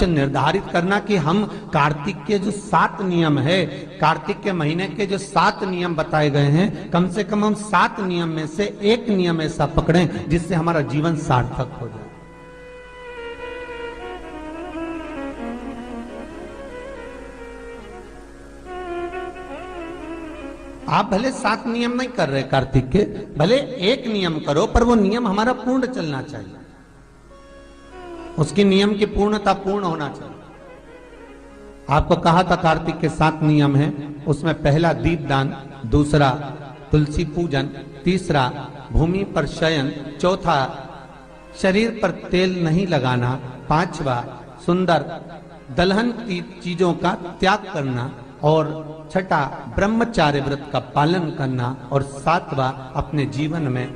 निर्धारित करना कि हम कार्तिक के जो 7 नियम है, कार्तिक के महीने के जो 7 नियम बताए गए हैं, कम से कम हम 7 नियम में से एक नियम ऐसा पकड़ें जिससे हमारा जीवन सार्थक हो जाए। आप भले 7 नियम नहीं कर रहे कार्तिक के, भले एक नियम करो, पर वो नियम हमारा पूर्ण चलना चाहिए, उसकी नियम की पूर्णता पूर्ण होना चाहिए। आपको कहा था कार्तिक के 7 नियम हैं, उसमें पहला दीपदान, दूसरा तुलसी पूजन, तीसरा भूमि पर शयन, चौथा शरीर पर तेल नहीं लगाना, पांचवा सुंदर दलहन की चीजों का त्याग करना, और छठा ब्रह्मचार्य व्रत का पालन करना, और सातवां अपने जीवन में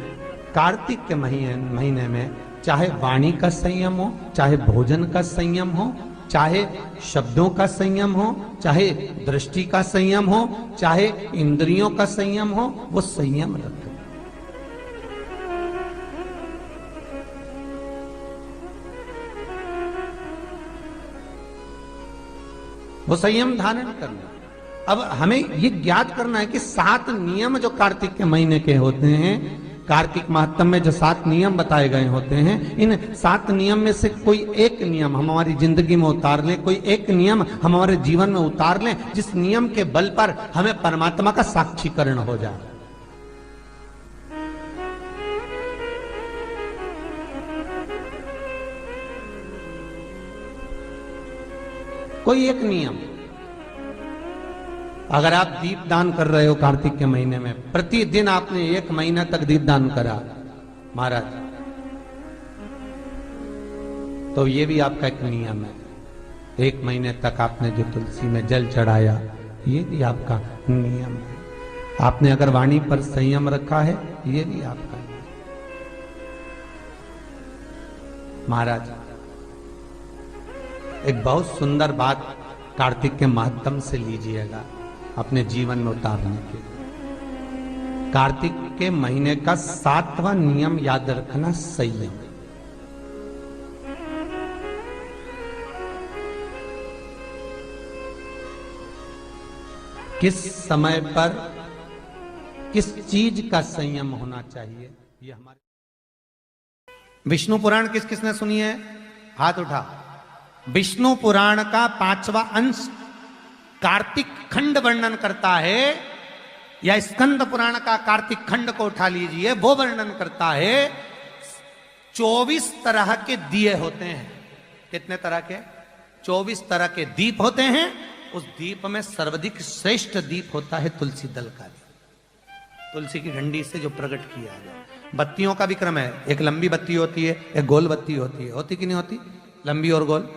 कार्तिक के महीने में चाहे वाणी का संयम हो, चाहे भोजन का संयम हो, चाहे शब्दों का संयम हो, चाहे दृष्टि का संयम हो, चाहे इंद्रियों का संयम हो, वो संयम रखें। वो संयम धारण करना। अब हमें ये ज्ञात करना है कि 7 नियम जो कार्तिक के महीने के होते हैं, कार्तिक महात्म में जो 7 नियम बताए गए होते हैं, इन 7 नियम में से कोई एक नियम हम हमारी जिंदगी में उतार लें, कोई एक नियम हम हमारे जीवन में उतार लें, जिस नियम के बल पर हमें परमात्मा का साक्षीकरण हो जाए। कोई एक नियम। अगर आप दीप दान कर रहे हो कार्तिक के महीने में, प्रतिदिन आपने 1 महीना तक दीप दान करा महाराज, तो ये भी आपका एक नियम है। 1 महीने तक आपने जो तुलसी में जल चढ़ाया, ये भी आपका नियम है। आपने अगर वाणी पर संयम रखा है, ये भी आपका नियम। महाराज एक बहुत सुंदर बात कार्तिक के माध्यम से लीजिएगा अपने जीवन में उतारने के लिए। कार्तिक के महीने का 7वां नियम याद रखना, संयम। किस समय पर किस चीज का संयम होना चाहिए, ये हमारे विष्णु पुराण किस किसने सुनी है? हाथ उठा। विष्णु पुराण का 5वां अंश कार्तिक खंड वर्णन करता है, या स्कंद पुराण का कार्तिक खंड को उठा लीजिए, वो वर्णन करता है 24 तरह के दिए होते हैं। कितने तरह के? 24 तरह के दीप होते हैं। उस दीप में सर्वाधिक श्रेष्ठ दीप होता है तुलसी दल का दीप, तुलसी की डंडी से जो प्रकट किया जाए। बत्तियों का भी क्रम है, एक लंबी बत्ती होती है, एक गोल बत्ती होती है। होती कि नहीं होती? लंबी और गोल।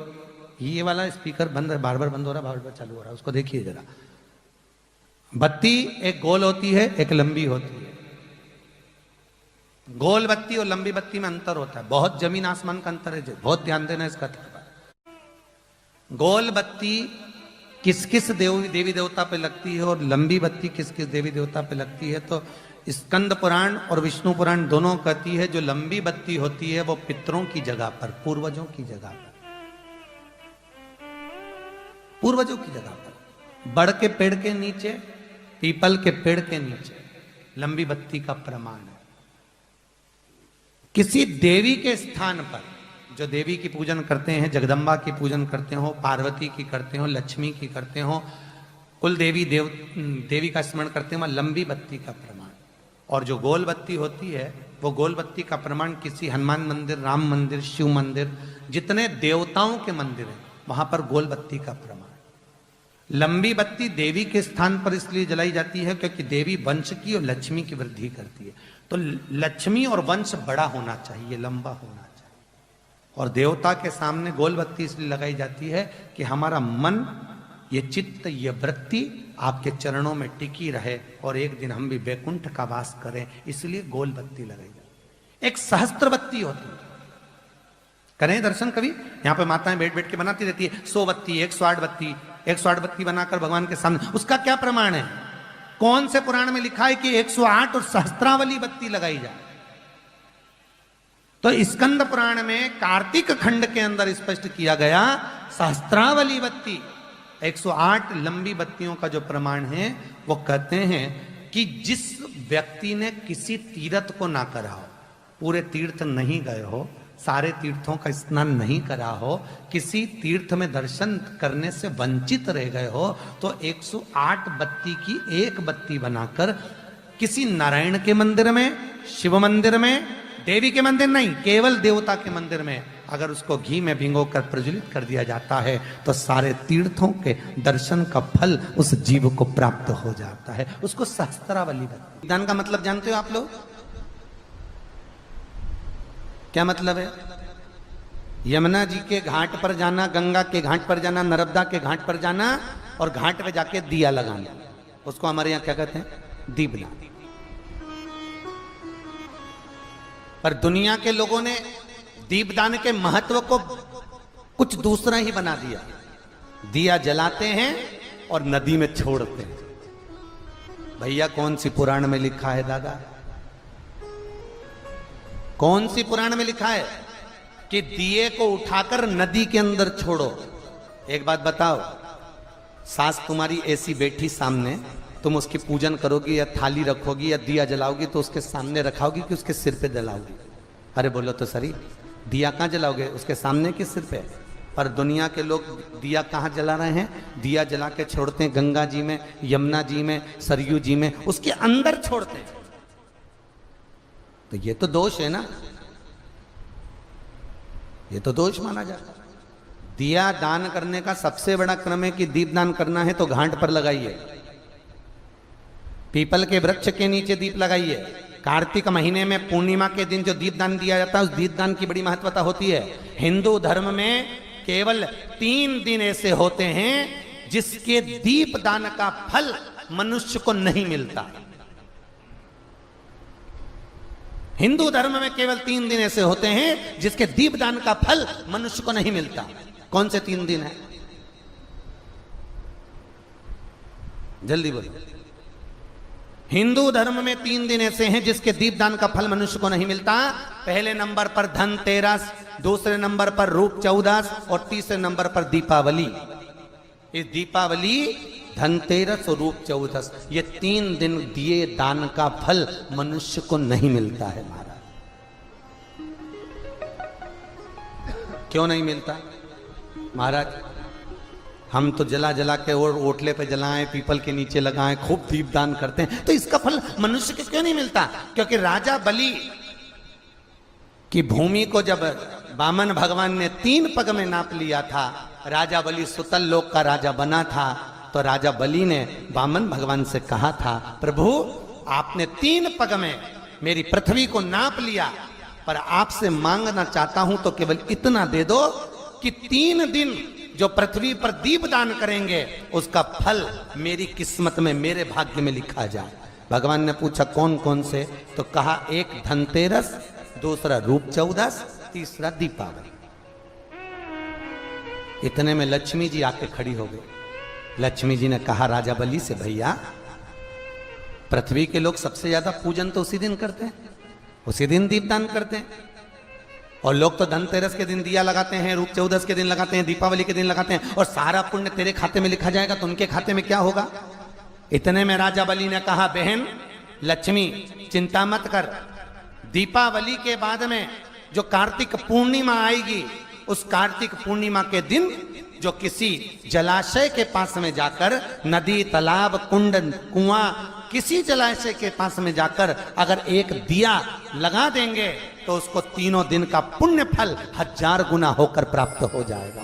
ये वाला स्पीकर बंद है, बार बार बंद हो रहा, बार बार चालू हो रहा, उसको देखिए जरा। बत्ती एक गोल होती है, एक लंबी होती है। गोल बत्ती और लंबी बत्ती में अंतर होता है, बहुत जमीन आसमान का अंतर है, बहुत ध्यान देना इसका। गोल बत्ती किस किस देवी देवता पे लगती है और लंबी बत्ती किस किस देवी देवता पे लगती है, तो स्कंद पुराण और विष्णु पुराण दोनों कहती है जो लंबी बत्ती होती है वो पितरों की जगह पर, पूर्वजों की जगह पर, पूर्वजों की जगह पर, बड़ के पेड़ के नीचे, पीपल के पेड़ के नीचे लंबी बत्ती का प्रमाण है। किसी देवी के स्थान पर, जो देवी की पूजन करते हैं, जगदम्बा की पूजन करते हो, पार्वती की करते हो, लक्ष्मी की करते हो, कुल देवी का स्मरण करते हो, लंबी बत्ती का प्रमाण। और जो गोल बत्ती होती है, वो गोल बत्ती का प्रमाण किसी हनुमान मंदिर, राम मंदिर, शिव मंदिर, जितने देवताओं के मंदिर हैं वहां पर गोल बत्ती का प्रमाण। लंबी बत्ती देवी के स्थान पर इसलिए जलाई जाती है क्योंकि देवी वंश की और लक्ष्मी की वृद्धि करती है। तो लक्ष्मी और वंश बड़ा होना चाहिए, लंबा होना चाहिए। और देवता के सामने गोल बत्ती इसलिए लगाई जाती है कि हमारा मन, ये चित्त, ये वृत्ति आपके चरणों में टिकी रहे और एक दिन हम भी वैकुंठ का वास करें, इसलिए गोल बत्ती लगाई जाती है। एक सहस्त्र बत्ती होती है, करें दर्शन कभी? यहाँ पे माताएं बैठ बैठ के बनाती रहती है 100 बत्ती, 108 बत्ती, 108 बत्ती बनाकर भगवान के सामने। उसका क्या प्रमाण है? कौन से पुराण में लिखा है कि 108 और सहस्त्रावली बत्ती लगाई जाए? तो स्कंद पुराण में कार्तिक खंड के अंदर स्पष्ट किया गया सहस्त्रावली बत्ती, 108 लंबी बत्तियों का जो प्रमाण है वो कहते हैं कि जिस व्यक्ति ने किसी तीर्थ को ना करा हो, पूरे तीर्थ नहीं गए हो, सारे तीर्थों का स्नान नहीं करा हो, किसी तीर्थ में दर्शन करने से वंचित रह गए हो, तो 108 बत्ती की एक बत्ती बनाकर किसी नारायण के मंदिर में, शिव मंदिर में, देवी के मंदिर नहीं, केवल देवता के मंदिर में अगर उसको घी में भिगोकर प्रज्वलित कर दिया जाता है तो सारे तीर्थों के दर्शन का फल उस जीव को प्राप्त हो जाता है। उसको सहस्त्रावली बत्ती। दान का मतलब जानते हो आप लोग? क्या मतलब है? यमुना जी के घाट पर जाना, गंगा के घाट पर जाना, नर्मदा के घाट पर जाना और घाट पे जाके दिया लगाना, उसको हमारे यहां क्या कहते हैं? दीपदान। पर दुनिया के लोगों ने दीपदान के महत्व को कुछ दूसरा ही बना दिया। दिया जलाते हैं और नदी में छोड़ते हैं। भैया कौन सी पुराण में लिखा है दादा? कौन सी पुराण में लिखा है कि दिए को उठाकर नदी के अंदर छोड़ो? एक बात बताओ, सास तुम्हारी ऐसी बैठी सामने, तुम उसकी पूजन करोगी या थाली रखोगी या दिया जलाओगी तो उसके सामने रखाओगी कि उसके सिर पे जलाओगी? अरे बोलो तो सही, दिया कहां जलाओगे? उसके सामने कि सिर पे? पर दुनिया के लोग दिया कहां जला रहे हैं? दिया जला के छोड़ते हैं गंगा जी में, यमुना जी में, सरयू जी में, उसके अंदर छोड़ते हैं। तो ये तो दोष है ना, ये तो दोष माना जाता है। दिया दान करने का सबसे बड़ा क्रम है कि दीप दान करना है तो घाट पर लगाइए, पीपल के वृक्ष के नीचे दीप लगाइए। कार्तिक महीने में पूर्णिमा के दिन जो दीप दान दिया जाता है, उस दीप दान की बड़ी महत्वता होती है। हिंदू धर्म में केवल 3 दिन ऐसे होते हैं जिसके दीप दान का फल मनुष्य को नहीं मिलता। हिंदू धर्म में केवल 3 दिन ऐसे होते हैं जिसके दीप दान का फल मनुष्य को नहीं मिलता। कौन से 3 दिन है? जल्दी बोलो। हिंदू धर्म में 3 दिन ऐसे हैं जिसके दीपदान का फल मनुष्य को नहीं मिलता। पहले नंबर पर धनतेरस, दूसरे नंबर पर रूप चौदस और तीसरे नंबर पर दीपावली। इस दीपावली, धनतेरस और रूप चौदस, ये 3 दिन दिए दान का फल मनुष्य को नहीं मिलता है महाराज। क्यों नहीं मिलता महाराज? हम तो जला जला के और ओटले पे जलाएं, पीपल के नीचे लगाएं, खूब दीपदान करते हैं, तो इसका फल मनुष्य को क्यों नहीं मिलता? क्योंकि राजा बलि की भूमि को जब वामन भगवान ने 3 पग में नाप लिया था, राजा बलि सुतल लोक का राजा बना था, तो राजा बलि ने वामन भगवान से कहा था, प्रभु आपने 3 पग में मेरी पृथ्वी को नाप लिया, पर आपसे मांगना चाहता हूं तो केवल इतना दे दो कि 3 दिन जो पृथ्वी पर दीप दान करेंगे उसका फल मेरी किस्मत में, मेरे भाग्य में लिखा जाए। भगवान ने पूछा कौन कौन से? तो कहा एक धनतेरस, दूसरा रूप चौदस, तीसरा दीपावली। इतने में लक्ष्मी जी आके खड़ी हो गई। लक्ष्मी जी ने कहा राजा बलि से, भैया पृथ्वी के लोग सबसे ज्यादा पूजन तो उसी दिन करते हैं, उसी दिन दीपदान करते हैं, और लोग तो धनतेरस के दिन दिया लगाते हैं, रूप चौदस के दिन लगाते हैं, दीपावली के दिन लगाते हैं, और सारा पुण्य तेरे खाते में लिखा जाएगा, तो उनके खाते में क्या होगा? इतने में राजा बलि ने कहा, बहन लक्ष्मी चिंता मत कर, दीपावली के बाद में जो कार्तिक पूर्णिमा आएगी, उस कार्तिक पूर्णिमा के दिन जो किसी जलाशय के पास में जाकर, नदी, तालाब, कुंड, कुआं, किसी जलाशय के पास में जाकर अगर एक दिया लगा देंगे तो उसको 3 दिन का पुण्य फल 1000 गुना होकर प्राप्त हो जाएगा।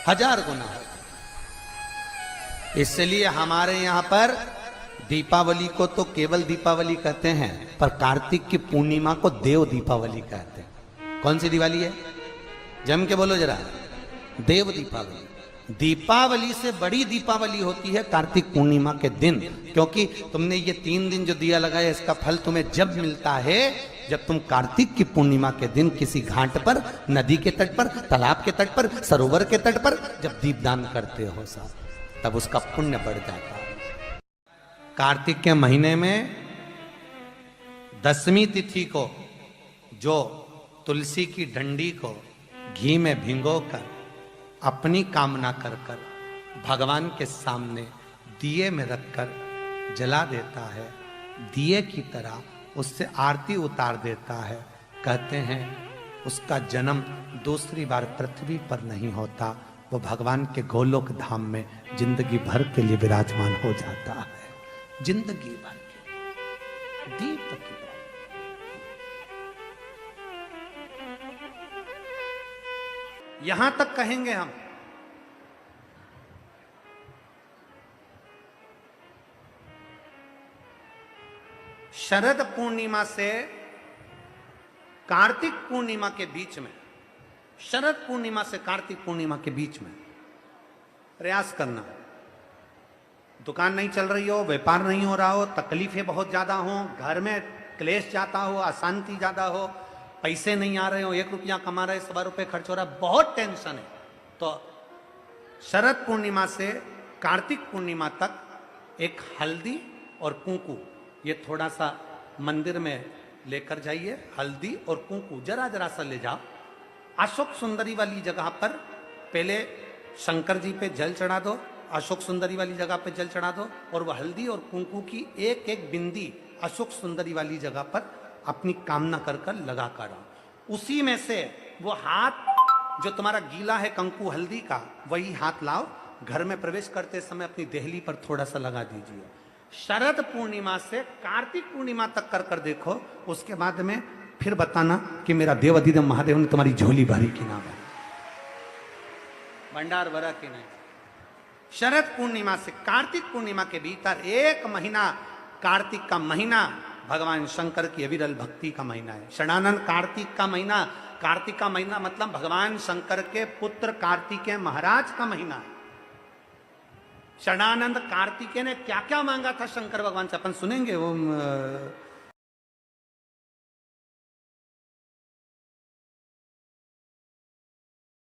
1000 गुना। इसलिए हमारे यहाँ पर दीपावली को तो केवल दीपावली कहते हैं, पर कार्तिक की पूर्णिमा को देव दीपावली कहते हैं। कौन सी दिवाली है? जम के बोलो जरा। देव दीपावली। दीपावली से बड़ी दीपावली होती है कार्तिक पूर्णिमा के दिन, क्योंकि तुमने ये 3 दिन जो दिया लगाया, इसका फल तुम्हें जब मिलता है जब तुम कार्तिक की पूर्णिमा के दिन किसी घाट पर, नदी के तट पर, तालाब के तट पर, सरोवर के तट पर जब दीपदान करते हो साहब, तब उसका पुण्य बढ़ जाता है। कार्तिक के महीने में 10वीं तिथि को जो तुलसी की डंडी को घी में भिगोकर अपनी कामना कर कर भगवान के सामने दिए में रखकर जला देता है, दिए की तरह उससे आरती उतार देता है, कहते हैं उसका जन्म दूसरी बार पृथ्वी पर नहीं होता, वो भगवान के गोलोक धाम में जिंदगी भर के लिए विराजमान हो जाता है। जिंदगी भर के दीप की तरह। यहां तक कहेंगे हम, शरद पूर्णिमा से कार्तिक पूर्णिमा के बीच में, शरद पूर्णिमा से कार्तिक पूर्णिमा के बीच में प्रयास करना। दुकान नहीं चल रही हो, व्यापार नहीं हो रहा हो, तकलीफें बहुत ज्यादा हो, घर में क्लेश जाता हो, अशांति ज्यादा हो, पैसे नहीं आ रहे हो, 1 रुपया कमा रहे, 1.25 रुपये खर्च हो रहा है, बहुत टेंशन है, तो शरद पूर्णिमा से कार्तिक पूर्णिमा तक एक हल्दी और कुंकू, ये थोड़ा सा मंदिर में लेकर जाइए। हल्दी और कुंकू जरा जरा सा ले जाओ, अशोक सुंदरी वाली जगह पर पहले शंकर जी पे जल चढ़ा दो, अशोक सुंदरी वाली जगह पे जल चढ़ा दो, और वह हल्दी और कुंकू की एक एक बिंदी अशोक सुंदरी वाली जगह पर अपनी कामना कर कर लगा कर आओ। उसी में से वो हाथ जो तुम्हारा गीला है कंकु हल्दी का, वही हाथ लाओ, घर में प्रवेश करते समय अपनी देहली पर थोड़ा सा लगा दीजिए। शरद पूर्णिमा से कार्तिक पूर्णिमा तक कर कर देखो, उसके बाद में फिर बताना कि मेरा देव अधिदेव महादेव ने तुम्हारी झोली भरी कि ना भरी, भंडार भरा कि नहीं। शरद पूर्णिमा से कार्तिक पूर्णिमा के भीतर 1 महीना, कार्तिक का महीना भगवान शंकर की अविरल भक्ति का महीना है। षडानंद कार्तिक का महीना, कार्तिक का महीना मतलब भगवान शंकर के पुत्र कार्तिकेय महाराज का महीना है। षडानंद कार्तिकेय ने क्या क्या मांगा था शंकर भगवान से, अपन सुनेंगे। वो